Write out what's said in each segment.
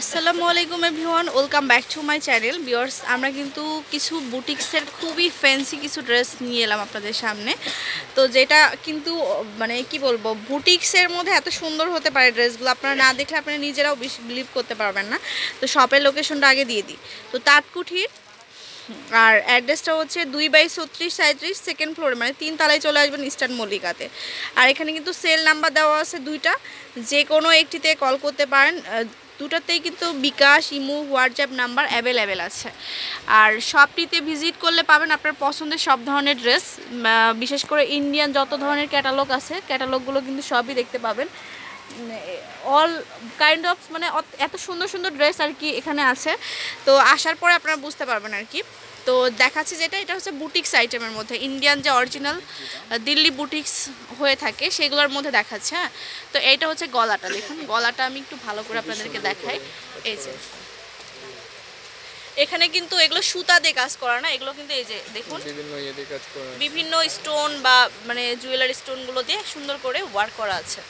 আসসালামু আলাইকুম everyone, welcome back to my channel. Viewers, আমরা কিন্তু কিছু বুটিক্সের খুবই ফ্যান্সি কিছু ড্রেস নিয়ে এলাম আপনাদের সামনে। তো যেটা কিন্তু মানে কি বলবো, বুটিক্সের মধ্যে এত সুন্দর হতে পারে ড্রেসগুলো, আপনারা না দেখলে আপনারা নিজেরাও বিলিভ করতে পারবেন না। তো শপের লোকেশনটা আগে দিয়ে দিই। তো তাঁতকুঠির, আর অ্যাড্রেসটা হচ্ছে 2/36-37 সেকেন্ড ফ্লোরে, মানে 3 তলায় চলে আসবেন ইস্টার্ন মল্লিকাতে। আর এখানে কিন্তু সেল নাম্বার দেওয়া আছে দুইটা, যে কোনো একটিতে কল করতে পারেন। দুটাতেই কিন্তু বিকাশ, ইমো, হোয়াটসঅ্যাপ নাম্বার অ্যাভেলেবেল আছে। আর শপটিতে ভিজিট করলে পাবেন আপনার পছন্দের সব ধরনের ড্রেস, বিশেষ করে ইন্ডিয়ান যত ধরনের ক্যাটালগ আছে, ক্যাটালগুলো কিন্তু সবই দেখতে পাবেন। অল কাইন্ড অফ মানে এত সুন্দর সুন্দর ড্রেস আর কি এখানে আছে। তো আসার পরে আপনারা বুঝতে পারবেন আর কি। তো দেখাচ্ছি যেটা, এটা হচ্ছে বুটিক্স আইটেমের মধ্যে, ইন্ডিয়ান যে অরিজিনাল দিল্লি বুটিক্স হয়ে থাকে সেগুলোর মধ্যে দেখাচ্ছে। হ্যাঁ, তো এইটা হচ্ছে গলাটা, দেখুন গলাটা আমি একটু ভালো করে আপনাদেরকে দেখাই। এই যে এখানে কিন্তু এগুলো সুতা দিয়ে কাজ করা না, এগুলো কিন্তু এই যে দেখুন বিভিন্ন স্টোন বা মানে জুয়েলারি স্টোনগুলো দিয়ে সুন্দর করে ওয়ার্ক করা আছে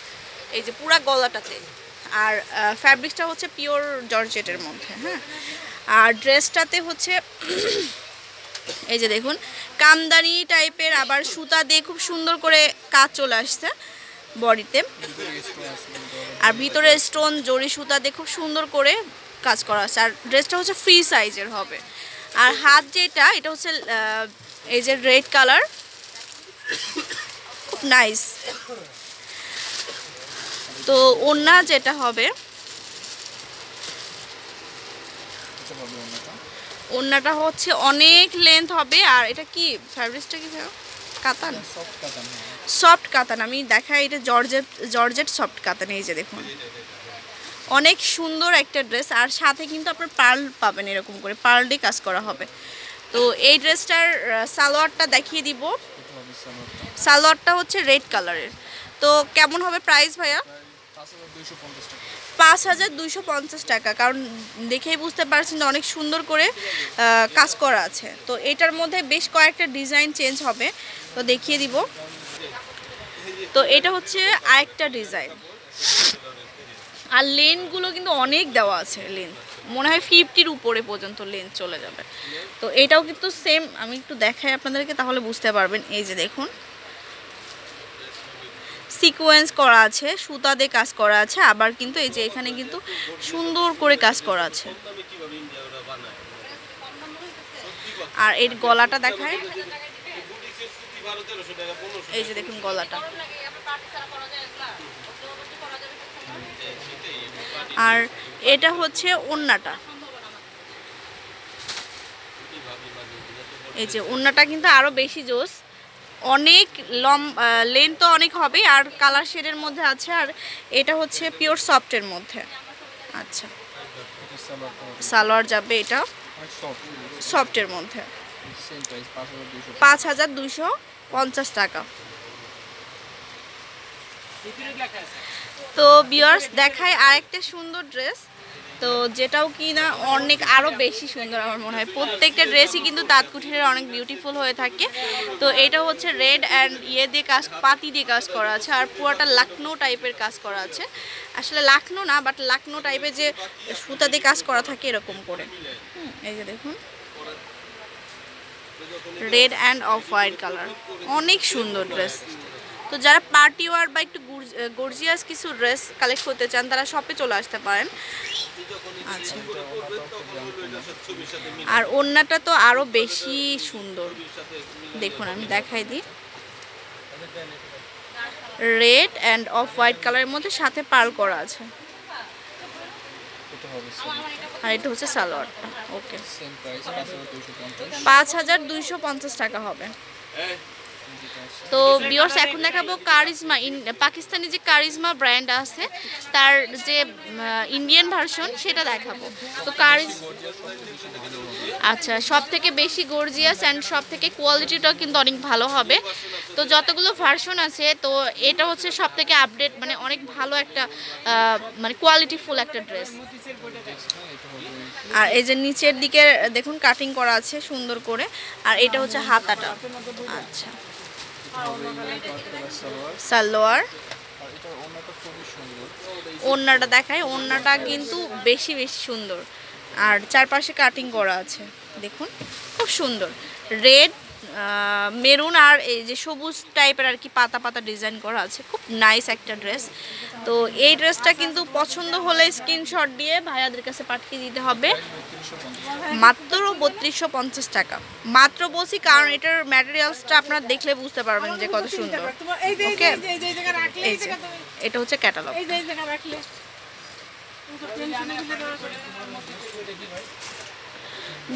এই যে পুরা গলাটাতে। আর ফ্যাব্রিকটা হচ্ছে পিওর জর্জেটের মধ্যে। হ্যাঁ, আর ড্রেসটাতে হচ্ছে এই যে দেখুন কামদানি টাইপের, আবার সুতা দিয়ে খুব সুন্দর করে কাজ চলে আসছে বডিতে, আর ভিতরে স্টোন জরি সুতা দিয়ে খুব সুন্দর করে কাজ করা আছে। আর ড্রেসটা হচ্ছে ফ্রি সাইজের হবে। আর হাত যেটা, এটা হচ্ছে এই যে রেড কালার, খুব নাইস। তো ওড়না যেটা হবে, ওড়নাটা হচ্ছে অনেক লেন্থ হবে। আর এটা কি ফ্যাব্রিকটা কি কাতান, সফট কাতান। আমি দেখাই, এটা জর্জেট সফট কাতান। এই যে দেখুন অনেক সুন্দর একটা ড্রেস, আর সাথে কিন্তু আপনার পার্ল পাবেন, এরকম করে পার্ল দিয়ে কাজ করা হবে। তো এই ড্রেসটার সালোয়ারটা দেখিয়ে দিব। সালোয়ারটা হচ্ছে রেড কালারের। তো কেমন হবে প্রাইস ভাইয়া? 5250 টাকা। কারণ দেখেই বুঝতে পারছেন অনেক সুন্দর করে কাজ করা আছে। তো এটার মধ্যে বেশ কয়েকটা ডিজাইন চেঞ্জ হবে, তো দেখিয়ে দিব। তো এটা হচ্ছে আরেকটা ডিজাইন। আর লেন্থগুলো কিন্তু অনেক দেওয়া আছে, লেন্থ মনে হয় 50-র উপরে পর্যন্ত লেন্থ চলে যাবে। তো এটাও কিন্তু সেম, আমি একটু দেখাই আপনাদেরকে তাহলে বুঝতে পারবেন। এই যে দেখুন সিকোয়েন্স করা আছে, সুতা দিয়ে কাজ করা আছে, আবার কিন্তু এই যে এখানে কিন্তু সুন্দর করে কাজ করা আছে। আর এর গলাটা দেখায়, এই যে দেখুন গলাটা। আর এটা হচ্ছে ওড়নাটা, এই যে ওড়নাটা কিন্তু আরো বেশি জোস, অনেক লেন্থ তো অনেক হবে, আর কালার শেডের মধ্যে আছে। আর এটা হচ্ছে পিওর সফটের মধ্যে। আচ্ছা, সালোয়ার যাবে এটা সফটের মধ্যে, 5250 টাকা। তো ভিউয়ার্স দেখায় আরেকটা সুন্দর ড্রেস, তো যেটাও কি না অনেক আরও বেশি সুন্দর আমার মনে হয়। প্রত্যেকটা ড্রেসই কিন্তু তাঁতকুঠিরের অনেক বিউটিফুল হয়ে থাকে। তো এটা হচ্ছে রেড অ্যান্ড দিয়ে কাজ, পাতি দিয়ে কাজ করা আছে, আর পুরোটা লাকনো টাইপের কাজ করা আছে। আসলে লাকনো না, বাট লাকনো টাইপের যে সুতা দিয়ে কাজ করা থাকে এরকম করে। এই যে দেখুন red and off white colour, অনেক সুন্দর ড্রেস। তো যারা পার্টি ওয়ার বা একটু গর্জিয়াস কিছু ড্রেস কালেক্ট করতে চান তারা শপে চলে আসতে পারেন। আচ্ছা, আর ওড়নাটা তো আরো বেশি সুন্দর, দেখুন আমি দেখাই দিই। রেড অ্যান্ড অফ হোয়াইট কালারের মধ্যে সাথে পার্ল করা আছে। আর এটা হচ্ছে সালোয়ারটা। ওকে, 5250 টাকা হবে। তো ভিউয়ার্স এখন দেখাবো কারিজমা, পাকিস্তানি যে কারিজমা ব্র্যান্ড আছে তার যে ইন্ডিয়ান ভার্সন সেটা দেখাবো। তো আচ্ছা, সব থেকে বেশি গর্জিয়াস অ্যান্ড সব থেকে কোয়ালিটিটাও কিন্তু অনেক ভালো হবে। তো যতগুলো ভার্সন আছে, তো এটা হচ্ছে সব থেকে আপডেট, মানে অনেক ভালো একটা মানে কোয়ালিটিফুল একটা ড্রেস। আর এই যে নিচের দিকে দেখুন কাটিং করা আছে সুন্দর করে, আর এটা হচ্ছে হাতাটা। আচ্ছা, সালোয়ার, ওড়নাটা দেখাই, ওড়নাটা কিন্তু বেশি সুন্দর, আর চারপাশে কাটিং করা আছে দেখুন, খুব সুন্দর। রেড, মেরুন আর এই যে সবুজ টাইপের আর কি পাতা পাতা ডিজাইন করা আছে, খুব নাইস একটা ড্রেস। তো এই ড্রেসটা কিন্তু পছন্দ হলে স্ক্রিনশট দিয়ে ভাইয়াদের কাছে পাঠিয়ে দিতে হবে, মাত্র 3250 টাকা। মাত্র বলছি কারণ এটার ম্যাটেরিয়ালসটা আপনারা দেখলে বুঝতে পারবেন যে কত সুন্দর। ওকে, এটা হচ্ছে ক্যাটালগ।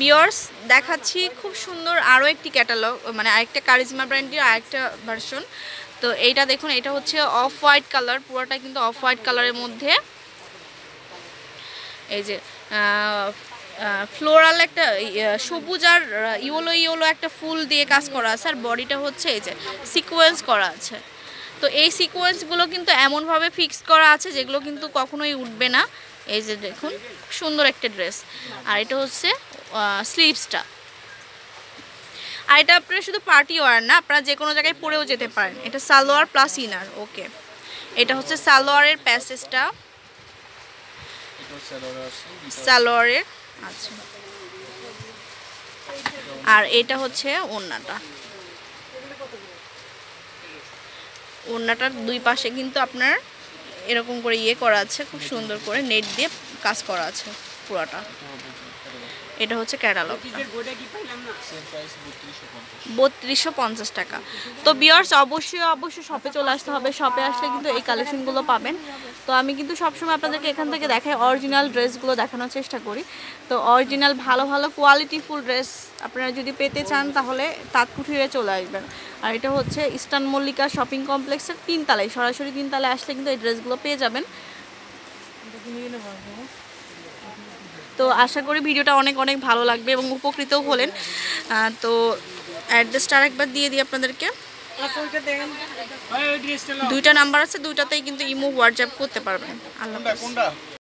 ভিউয়ার্স দেখাচ্ছি খুব সুন্দর আরও একটি ক্যাটালগ, মানে আরেকটা কারিজমা ব্র্যান্ডের আরেকটা ভার্সন। তো এইটা দেখুন, এটা হচ্ছে অফ হোয়াইট কালার, পুরোটা কিন্তু অফ হোয়াইট কালারের মধ্যে এই যে ফ্লোরাল একটা সবুজ আর ইয়েলো একটা ফুল দিয়ে কাজ করা আছে, আর বডিটা হচ্ছে এই যে সিকোয়েন্স করা আছে। তো এই সিকোয়েন্সগুলো কিন্তু এমনভাবে ফিক্স করা আছে যেগুলো কিন্তু কখনোই উঠবে না। এই যে দেখুন, সুন্দর একটা ড্রেস। আর এটা হচ্ছে স্লিভসটা, আর এটা আপনারা শুধু পার্টি ওয়ার না, আপনারা যে কোনো জায়গায় পরেও যেতে পারেন। এটা সালোয়ার প্লাস ইনার। ওকে, এটা হচ্ছে সালোয়ারের প্যাসেজটা, সালোয়ারের। আচ্ছা, আর এটা হচ্ছে ওড়নাটা। ওড়নাটার দুই পাশে কিন্তু আপনার এরকম করে ইয়ে করা আছে, খুব সুন্দর করে নেট দিয়ে কাজ করা আছে পুরোটা। এটা হচ্ছে ক্যাটালগ, 3250 টাকা। তো ভিউয়ার্স অবশ্যই শপে চলে আসতে হবে, শপে আসলে কিন্তু এই কালেকশনগুলো পাবেন। তো আমি কিন্তু সবসময় আপনাদেরকে এখান থেকে দেখাই, অরিজিনাল ড্রেসগুলো দেখানোর চেষ্টা করি। তো অরিজিনাল ভালো কোয়ালিটিফুল ড্রেস আপনারা যদি পেতে চান তাহলে তাঁতকুঠিরে চলে আসবেন। আর এটা হচ্ছে ইস্টার্ন মল্লিকা শপিং কমপ্লেক্সের 3 তলায়, সরাসরি 3 তলায় আসলে কিন্তু এই ড্রেসগুলো পেয়ে যাবেন। তো আশা করি ভিডিওটা অনেক ভালো লাগবে এবং উপকৃতও হলেন। তো অ্যাড্রেসটা আরেকবার দিয়ে দিই আপনাদেরকে। দুইটা নাম্বার আছে, দুইটাতেই কিন্তু ইমো হোয়াটসঅ্যাপ করতে পারবেন। আল্লাহ হাফেজ।